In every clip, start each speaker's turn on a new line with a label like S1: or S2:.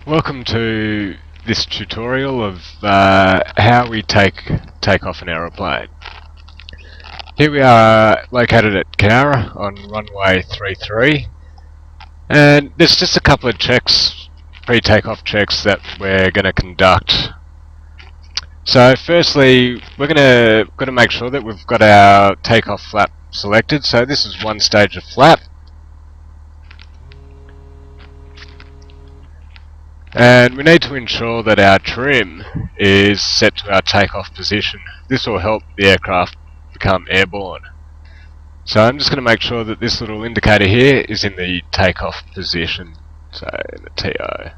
S1: Welcome to this tutorial of how we take off an aeroplane. Here we are located at Cowra on runway 33, and there's just a couple of checks, pre-takeoff checks that we're going to conduct. So firstly, we're going to make sure that we've got our takeoff flap selected. So this is one stage of flap. And we need to ensure that our trim is set to our takeoff position. This will help the aircraft become airborne. So I'm just going to make sure that this little indicator here is in the takeoff position, so in the TO.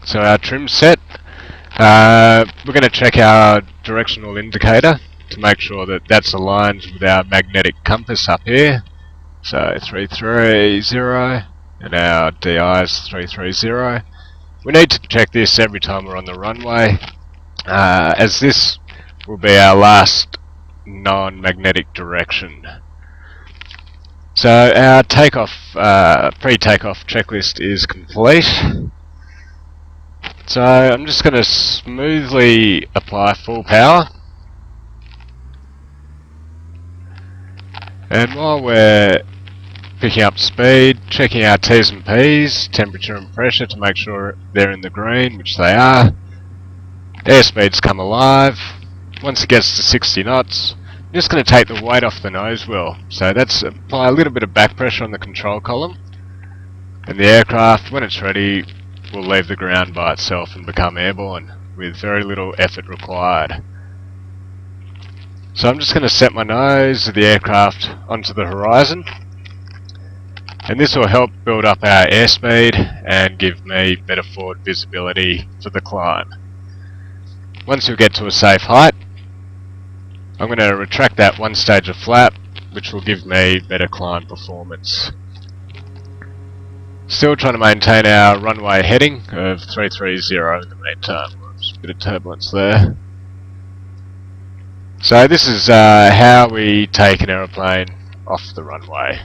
S1: So our trim's set. We're going to check our directional indicator to make sure that that's aligned with our magnetic compass up here. So 330. And our DI is 330. We need to check this every time we're on the runway, as this will be our last non-magnetic direction. So our takeoff, pre-takeoff checklist is complete. So I'm just going to smoothly apply full power. And while we're picking up speed, checking our T's and P's, temperature and pressure to make sure they're in the green, which they are. Airspeed's come alive. Once it gets to 60 knots, I'm just going to take the weight off the nose wheel. So that's apply a little bit of back pressure on the control column. And the aircraft, when it's ready, will leave the ground by itself and become airborne with very little effort required. So I'm just going to set my nose of the aircraft onto the horizon. And this will help build up our airspeed and give me better forward visibility for the climb. Once we get to a safe height, I'm going to retract that one stage of flap, which will give me better climb performance. Still trying to maintain our runway heading of 330 in the meantime. There's a bit of turbulence there. So this is how we take an aeroplane off the runway.